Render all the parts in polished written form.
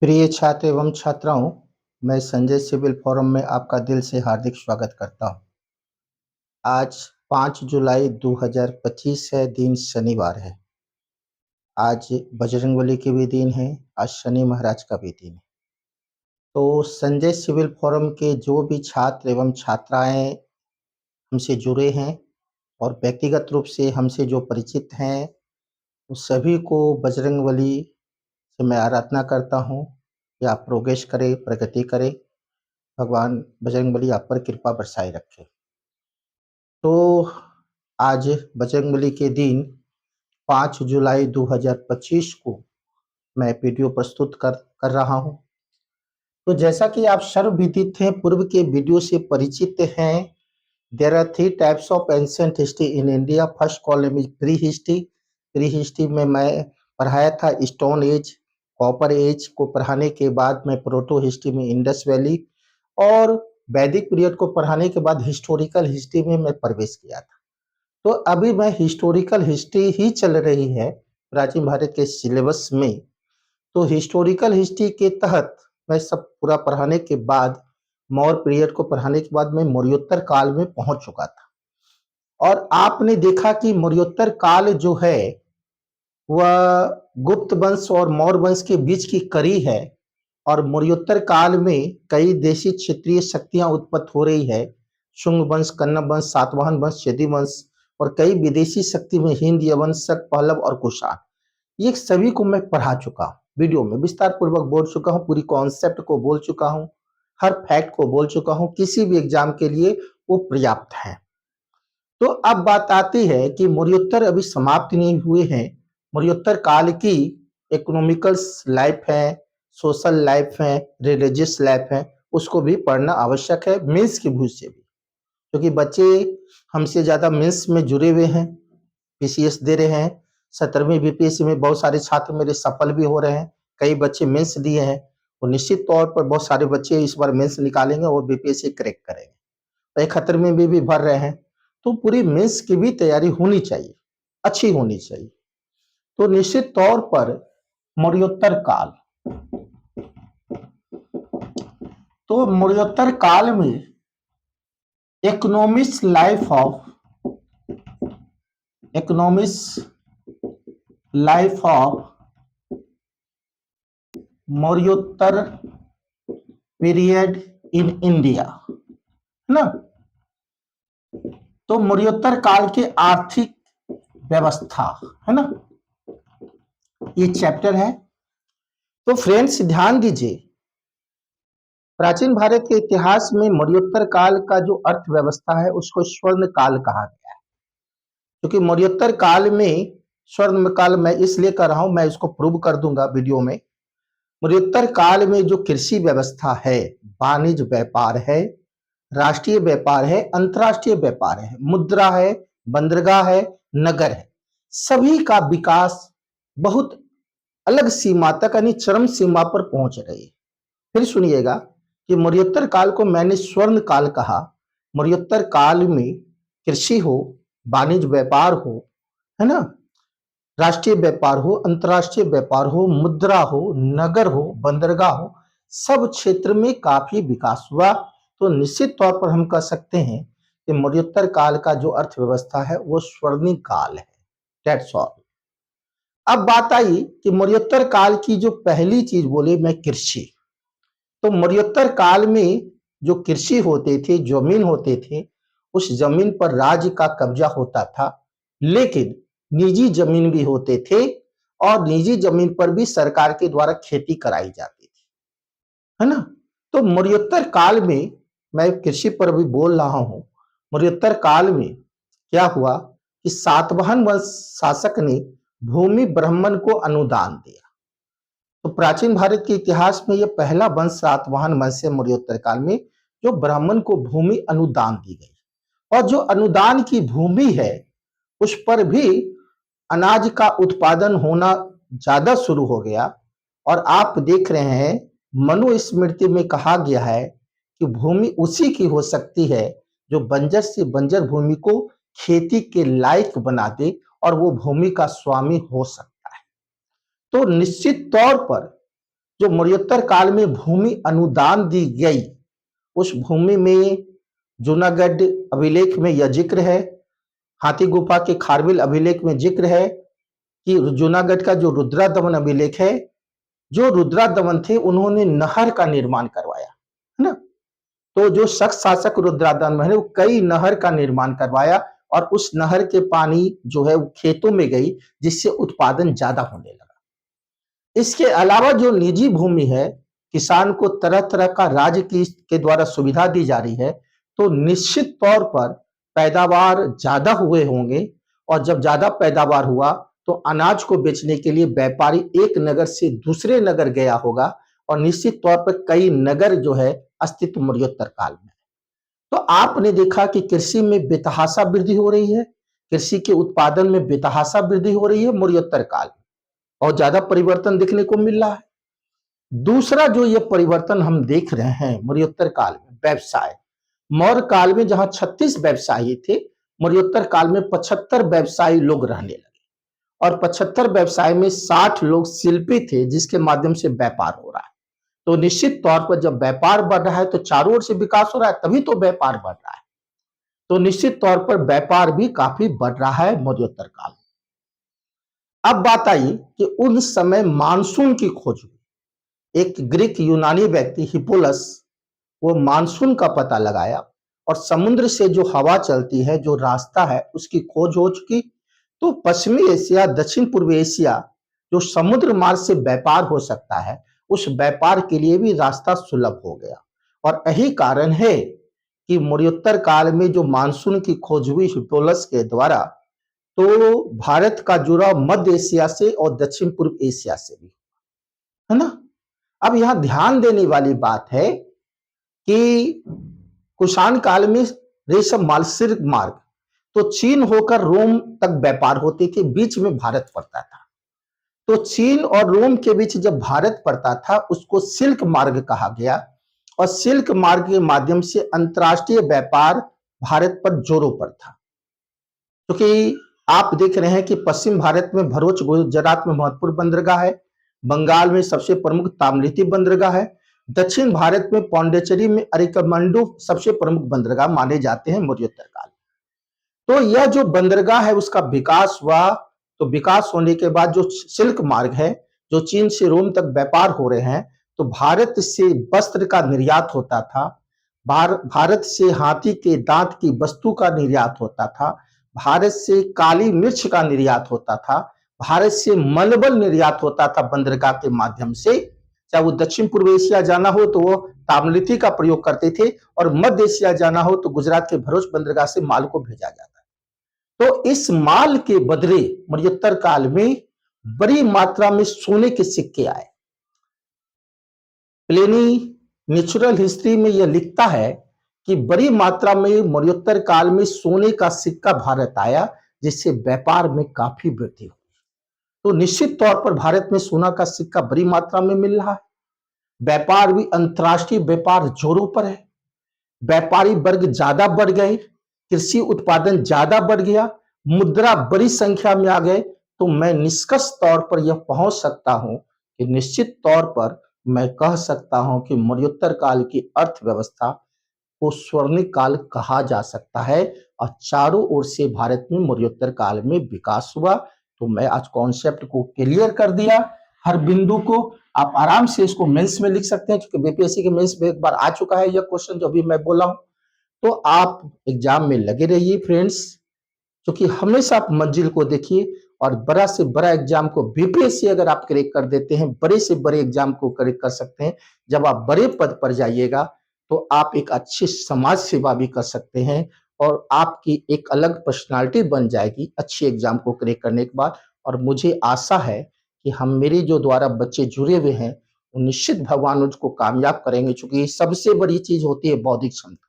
प्रिय छात्र एवं छात्राओं, मैं संजय सिविल फोरम में आपका दिल से हार्दिक स्वागत करता हूं। आज 5 जुलाई 2025 है, दिन शनिवार है। आज बजरंगबली के भी दिन है, आज शनि महाराज का भी दिन है। तो संजय सिविल फोरम के जो भी छात्र एवं छात्राएं हमसे जुड़े हैं और व्यक्तिगत रूप से हमसे जो परिचित हैं, उस सभी को बजरंगबली से मैं आराधना करता हूं कि आप प्रोग्रेस करें, प्रगति करें। भगवान बजरंगबली आप पर कृपा बरसाए रखे। तो आज बजरंगबली के दिन 5 जुलाई 2025 को मैं वीडियो प्रस्तुत कर रहा हूं। तो जैसा कि आप सर्वविदित हैं, पूर्व के वीडियो से परिचित हैं, there are 3 types of ancient history in India. First column is prehistory. Prehistory में मैं पढ़ाया था स्टोन एज, कॉपर एज को पढ़ाने के बाद मैं प्रोटो हिस्ट्री में इंडस वैली और वैदिक पीरियड को पढ़ाने के बाद हिस्टोरिकल हिस्ट्री में मैं प्रवेश किया था। तो अभी मैं हिस्टोरिकल हिस्ट्री ही चल रही है प्राचीन भारत के सिलेबस में। तो हिस्टोरिकल हिस्ट्री के तहत मैं सब पूरा पढ़ाने के बाद, मौर्य पीरियड को पढ़ाने के बाद मैं मौर्योत्तर काल में पहुंच चुका था। और आपने देखा कि मौर्योत्तर काल जो है वह गुप्त वंश और मौर्य वंश के बीच की कड़ी है। और मौर्योत्तर काल में कई देशी क्षेत्रीय शक्तियां उत्पन्न हो रही है। शुंग वंश, कन्नब वंश, सातवाहन वंश, चेदी वंश और कई विदेशी शक्ति में हिंद, यवन, शक, पहलव और कुषाण, ये सभी को मैं पढ़ा चुका हूँ। वीडियो में विस्तार पूर्वक बोल चुका हूँ, पूरी कॉन्सेप्ट को बोल चुका हूँ, हर फैक्ट को बोल चुका हूँ। किसी भी एग्जाम के लिए वो पर्याप्त है। तो अब बात आती है कि मौर्योत्तर अभी समाप्त नहीं हुए हैं। मौर्योत्तर काल की इकोनॉमिकल लाइफ है, सोशल लाइफ है, रिलीजियस लाइफ है, उसको भी पढ़ना आवश्यक है, मीन्स की भूज से भी। क्योंकि बच्चे हमसे ज्यादा मीन्स में जुड़े हुए हैं, पीसीएस दे रहे हैं। 17वीं बीपीएससी में बहुत सारे छात्र मेरे सफल भी हो रहे हैं। कई बच्चे मेंस दिए हैं, और निश्चित तौर पर बहुत सारे बच्चे इस बार मेंस निकालेंगे और बीपीएससी क्रैक करेंगे। 71 में भी भर रहे हैं। तो पूरी मेंस की भी तैयारी होनी चाहिए, अच्छी होनी चाहिए। तो निश्चित तौर पर मौर्योत्तर काल, तो मौर्योत्तर काल में इकोनॉमिक्स लाइफ ऑफ मौर्योत्तर पीरियड इन इंडिया, है ना। तो मौर्योत्तर काल के आर्थिक व्यवस्था, है ना, ये चैप्टर है। तो फ्रेंड्स ध्यान दीजिए, प्राचीन भारत के इतिहास में मौर्योत्तर काल का जो अर्थव्यवस्था है उसको स्वर्ण काल कहा गया है। क्योंकि मौर्योत्तर काल में, स्वर्ण काल मैं इसलिए कर रहा हूं, मैं इसको प्रूव कर दूंगा वीडियो में। मौर्योत्तर काल में जो कृषि व्यवस्था है, वाणिज्य व्यापार है, राष्ट्रीय व्यापार है, अंतरराष्ट्रीय व्यापार है, मुद्रा है, बंदरगाह है, नगर है, सभी का विकास बहुत अलग सीमा तक यानी चरम सीमा पर पहुंच रही है। फिर सुनिएगा कि मौर्योत्तर काल को मैंने स्वर्ण काल कहा। मौर्योत्तर काल में कृषि हो, वाणिज्य व्यापार हो, है ना, राष्ट्रीय व्यापार हो, अंतरराष्ट्रीय व्यापार हो, मुद्रा हो, नगर हो, बंदरगाह हो, सब क्षेत्र में काफी विकास हुआ। तो निश्चित तौर पर हम कह सकते हैं कि मौर्योत्तर काल का जो अर्थव्यवस्था है वो स्वर्णिम काल है। That's all. अब बात आई कि मौर्योत्तर काल की जो पहली चीज बोले मैं, कृषि। तो मौर्योत्तर काल में जो कृषि होते थे, जमीन होते थे, उस जमीन पर राज्य का कब्जा होता था, लेकिन निजी जमीन भी होते थे और निजी जमीन पर भी सरकार के द्वारा खेती कराई जाती थी, है ना। तो मौर्योत्तर काल में, मैं कृषि पर भी बोल रहा हूं, मौर्योत्तर काल में क्या हुआ कि सातवाहन वंश शासक ने भूमि ब्राह्मण को अनुदान दिया। तो प्राचीन भारत के इतिहास में यह पहला वंश सातवाहन वंश है मौर्योत्तर काल में, जो ब्राह्मण को भूमि अनुदान दी गई। और जो अनुदान की भूमि है उस पर भी अनाज का उत्पादन होना ज्यादा शुरू हो गया। और आप देख रहे हैं, मनुस्मृति में कहा गया है कि भूमि उसी की हो सकती है जो बंजर से बंजर भूमि को खेती के लायक बना दे और वो भूमि का स्वामी हो सकता है। तो निश्चित तौर पर जो मरणोत्तर काल में भूमि अनुदान दी गई, उस भूमि में जूनागढ़ अभिलेख में यह जिक्र है, हाथी गुफा के खारबिल अभिलेख में जिक्र है कि जूनागढ़ का जो रुद्रा दमन अभिलेख है, जो रुद्रा दमन थे उन्होंने नहर का निर्माण करवाया, है ना। तो जो शक शासक रुद्रादमन है वो कई नहर का निर्माण करवाया और उस नहर के पानी जो है वो खेतों में गई, जिससे उत्पादन ज्यादा होने लगा। इसके अलावा जो निजी भूमि है, किसान को तरह तरह का राज्य के द्वारा सुविधा दी जा रही है, तो निश्चित तौर पर पैदावार ज्यादा हुए होंगे और जब ज्यादा पैदावार हुआ तो अनाज को बेचने के लिए व्यापारी एक नगर से दूसरे नगर गया होगा और निश्चित तौर पर कई नगर जो है अस्तित्व मरणोत्तर काल में। तो आपने देखा कि कृषि में बेतहाशा वृद्धि हो रही है, कृषि के उत्पादन में बेतहाशा वृद्धि हो रही है मरणोत्तर काल में, और ज्यादा परिवर्तन देखने को मिल रहा है। दूसरा जो ये परिवर्तन हम देख रहे हैं मरणोत्तर काल में, व्यवसाय। मौर्य काल में जहां 36 व्यवसायी थे, मरणोत्तर काल में 75 व्यवसायी लोग रहने लगे और 75 व्यवसाय में 60 लोग शिल्पी थे, जिसके माध्यम से व्यापार हो रहा है। तो निश्चित तौर पर जब व्यापार बढ़ रहा है तो चारों ओर से विकास हो रहा है, तभी तो व्यापार बढ़ रहा है। तो निश्चित तौर पर व्यापार भी काफी बढ़ रहा है मरणोत्तर काल में। अब बात आई कि उन समय मानसून की खोज हुई। एक ग्रीक यूनानी व्यक्ति हिप्पोलस, वो मानसून का पता लगाया और समुद्र से जो हवा चलती है, जो रास्ता है, उसकी खोज हो चुकी। तो पश्चिमी एशिया, दक्षिण पूर्व एशिया, जो समुद्र मार्ग से व्यापार हो सकता है, उस व्यापार के लिए भी रास्ता सुलभ हो गया। और यही कारण है कि मरणोत्तर काल में जो मानसून की खोज हुई हिप्पोलस के द्वारा, तो भारत का जुड़ाव मध्य एशिया से और दक्षिण पूर्व एशिया से भी, है ना। अब यहां ध्यान देने वाली बात है कि कुषाण काल में रेशम मालसिर्ग मार्ग, तो चीन होकर रोम तक व्यापार होते थे, बीच में भारत पड़ता था। तो चीन और रोम के बीच जब भारत पड़ता था, उसको सिल्क मार्ग कहा गया और सिल्क मार्ग के माध्यम से अंतरराष्ट्रीय व्यापार भारत पर जोरों पर था। क्योंकि आप देख रहे हैं कि पश्चिम भारत में भरूच गुजरात में महत्वपूर्ण बंदरगाह है, बंगाल में सबसे प्रमुख तामलिती बंदरगाह है, दक्षिण भारत में पौंडीचेरी में अरिकमंडू सबसे प्रमुख बंदरगाह माने जाते हैं मरणोत्तर काल। तो यह जो बंदरगाह है उसका विकास हुआ। तो विकास होने के बाद जो सिल्क मार्ग है, जो चीन से रोम तक व्यापार हो रहे हैं, तो भारत से वस्त्र का निर्यात होता था, भारत से हाथी के दांत की वस्तु का निर्यात होता था, भारत से काली मिर्च का निर्यात होता था, भारत से मलबल निर्यात होता था बंदरगाह के माध्यम से। चाहे वो दक्षिण पूर्व एशिया जाना हो तो वो ताम्रलिप्ति का प्रयोग करते थे और मध्य एशिया जाना हो तो गुजरात के भरूच बंदरगाह से माल को भेजा जाता। तो इस माल के बदले मरणोत्तर काल में बड़ी मात्रा में सोने के सिक्के आए। प्लेनी नेचुरल हिस्ट्री में यह लिखता है कि बड़ी मात्रा में मरणोत्तर काल में सोने का सिक्का भारत आया, जिससे व्यापार में काफी वृद्धि हुई। तो निश्चित तौर पर भारत में सोना का सिक्का बड़ी मात्रा में मिल रहा है, व्यापार भी, अंतरराष्ट्रीय व्यापार जोरों पर है, व्यापारी वर्ग ज्यादा बढ़ गए, कृषि उत्पादन ज्यादा बढ़ गया, मुद्रा बड़ी संख्या में आ गए। तो मैं निष्कर्ष तौर पर यह पहुंच सकता हूं कि निश्चित तौर पर मैं कह सकता हूं कि मरणोत्तर काल की अर्थव्यवस्था को स्वर्णिम काल कहा जा सकता है और चारों ओर से भारत में मरणोत्तर काल में विकास हुआ। तो मैं आज कॉन्सेप्ट को क्लियर कर दिया, हर बिंदु को आप आराम से इसको मेंस में लिख सकते हैं, क्योंकि बीपीएससी के मेंस में एक बार आ चुका है यह क्वेश्चन जो अभी मैं बोला हूं। तो आप एग्जाम में लगे रहिए फ्रेंड्स, क्योंकि हमेशा आप मंजिल को देखिए और बड़ा से बड़ा एग्जाम को बीपीएससी अगर आप क्रैक कर देते हैं, बड़े से बड़े एग्जाम को क्रैक कर सकते हैं। जब आप बड़े पद पर जाइएगा तो आप एक अच्छी समाज सेवा भी कर सकते हैं और आपकी एक अलग पर्सनालिटी बन जाएगी अच्छी एग्जाम को क्रैक करने के बाद। और मुझे आशा है कि हम मेरे जो द्वारा बच्चे जुड़े हुए हैं वो निश्चित भगवान उसको कामयाब करेंगे, क्योंकि सबसे बड़ी चीज होती है बौद्धिक क्षमता।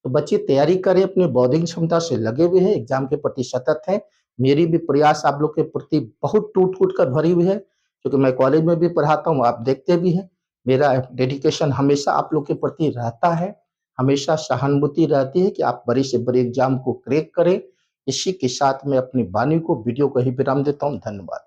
तो बच्चे तैयारी करें, अपनी बौद्धिक क्षमता से लगे हुए हैं, एग्जाम के प्रति सतत हैं। मेरी भी प्रयास आप लोग के प्रति बहुत टूट टूट कर भरी हुई है, क्योंकि मैं कॉलेज में भी पढ़ाता हूँ, आप देखते भी हैं। मेरा डेडिकेशन हमेशा आप लोग के प्रति रहता है, हमेशा सहानुभूति रहती है कि आप बड़े से बड़े एग्जाम को क्रैक करें। इसी के साथ मैं अपनी वाणी को, वीडियो को ही विराम देता हूँ। धन्यवाद।